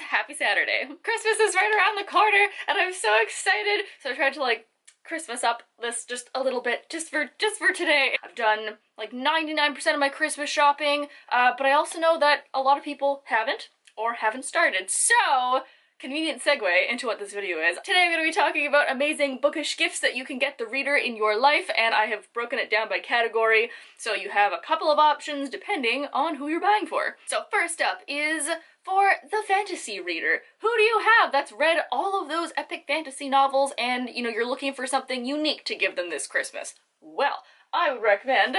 Happy Saturday. Christmas is right around the corner and I'm so excited. So I tried to like Christmas up this just a little bit just for today. I've done like 99% of my Christmas shopping, but I also know that a lot of people haven't or haven't started. So convenient segue into what this video is. Today I'm going to be talking about amazing bookish gifts that you can get the reader in your life, and I have broken it down by category, so you have a couple of options depending on who you're buying for. So first up is for the fantasy reader. Who do you have that's read all of those epic fantasy novels and, you know, you're looking for something unique to give them this Christmas? Well, I would recommend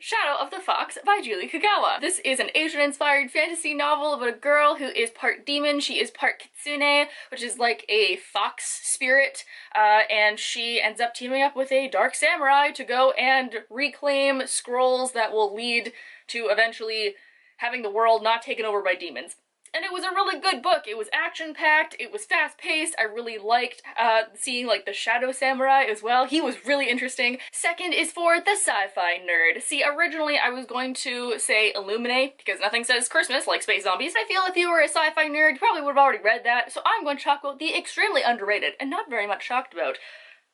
Shadow of the Fox by Julie Kagawa. This is an Asian-inspired fantasy novel about a girl who is part demon. She is part kitsune, which is like a fox spirit, and she ends up teaming up with a dark samurai to go and reclaim scrolls that will lead to eventually having the world not taken over by demons. And it was a really good book. It was action-packed, it was fast-paced, I really liked seeing like the shadow samurai as well. He was really interesting. Second is for the sci-fi nerd. See, originally I was going to say Illuminate, because nothing says Christmas like space zombies. I feel if you were a sci-fi nerd, you probably would have already read that, so I'm going to talk about the extremely underrated and not very much talked about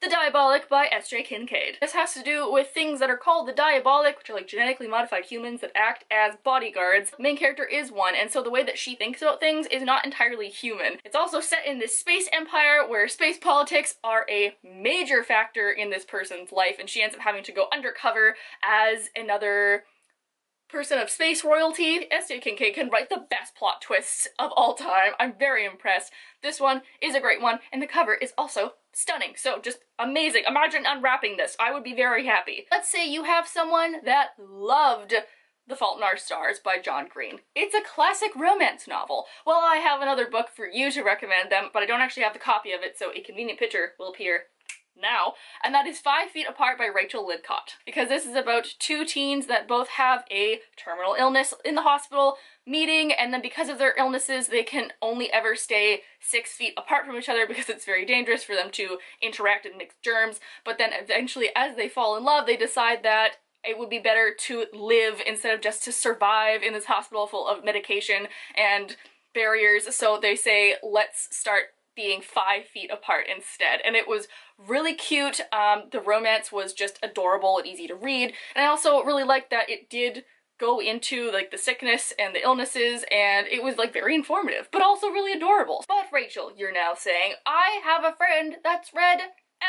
The Diabolic by S.J. Kincaid. This has to do with things that are called the Diabolic, which are like genetically modified humans that act as bodyguards. The main character is one, and so the way that she thinks about things is not entirely human. It's also set in this space empire where space politics are a major factor in this person's life, and she ends up having to go undercover as another person of space royalty. S.J. Kincaid can write the best plot twists of all time. I'm very impressed. This one is a great one, and the cover is also stunning. So just amazing. Imagine unwrapping this. I would be very happy. Let's say you have someone that loved The Fault in Our Stars by John Green. It's a classic romance novel. Well, I have another book for you to recommend them, but I don't actually have the copy of it, so a convenient picture will appear now, and that is 5 Feet Apart by Rachel Lidcott. Because this is about two teens that both have a terminal illness in the hospital meeting, and then because of their illnesses they can only ever stay 6 feet apart from each other because it's very dangerous for them to interact and mix germs. But then eventually, as they fall in love, they decide that it would be better to live instead of just to survive in this hospital full of medication and barriers. So they say, let's start being 5 feet apart instead. And it was really cute. The romance was just adorable and easy to read. And I also really liked that it did go into like the sickness and the illnesses, and it was like very informative, but also really adorable. But Rachel, you're now saying, I have a friend that's read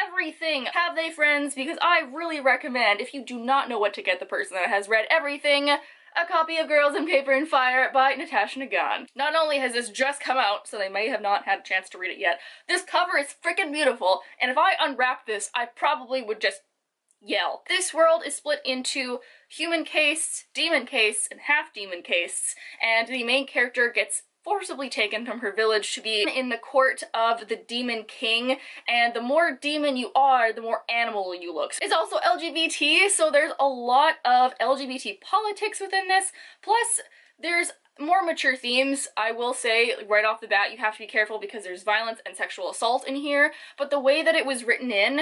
everything. Have they friends? Because I really recommend, if you do not know what to get the person that has read everything, a copy of Girls in Paper and Fire by Natasha Nagan. Not only has this just come out, so they may have not had a chance to read it yet, this cover is freaking beautiful, and if I unwrapped this, I probably would just yell. This world is split into human case, demon case, and half-demon case, and the main character gets forcibly taken from her village to be in the court of the Demon King, and the more demon you are, the more animal you look. It's also LGBT, so there's a lot of LGBT politics within this, plus there's more mature themes. I will say right off the bat you have to be careful because there's violence and sexual assault in here, but the way that it was written in,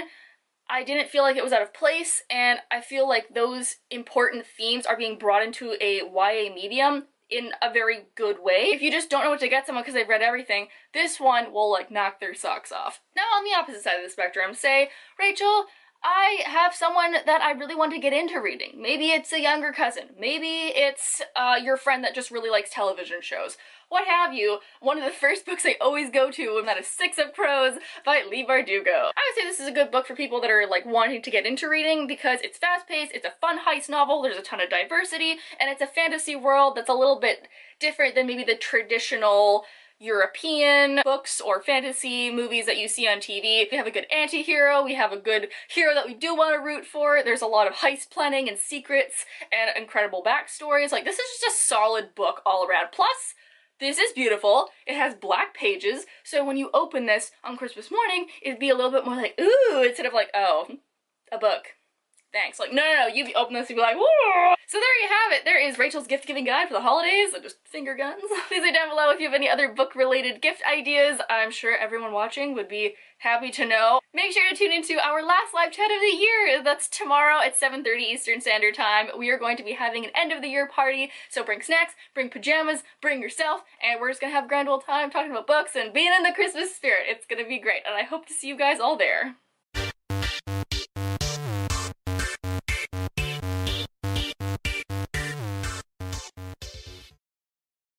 I didn't feel like it was out of place, and I feel like those important themes are being brought into a YA medium in a very good way. If you just don't know what to get someone because they've read everything, this one will like knock their socks off. Now on the opposite side of the spectrum, say, Rachel, I have someone that I really want to get into reading. Maybe it's a younger cousin. Maybe it's your friend that just really likes television shows. What have you. One of the first books I always go to, and that is Six of Crows by Leigh Bardugo. I would say this is a good book for people that are like wanting to get into reading because it's fast-paced, it's a fun heist novel, there's a ton of diversity, and it's a fantasy world that's a little bit different than maybe the traditional European books or fantasy movies that you see on TV. We have a good anti-hero, we have a good hero that we do want to root for, there's a lot of heist planning and secrets and incredible backstories. Like, this is just a solid book all around. Plus, this is beautiful. It has black pages, so when you open this on Christmas morning, it'd be a little bit more like, ooh, instead of like, oh, a book. thanks. Like, no, you'd be open this, you'd be like, whoa. So there you have it. There is Rachel's gift giving guide for the holidays. So just finger guns. Please leave down below if you have any other book related gift ideas. I'm sure everyone watching would be happy to know. Make sure to tune into our last live chat of the year. That's tomorrow at 7:30 Eastern Standard Time. We are going to be having an end of the year party. So bring snacks, bring pajamas, bring yourself, and we're just gonna have a grand old time talking about books and being in the Christmas spirit. It's gonna be great, and I hope to see you guys all there.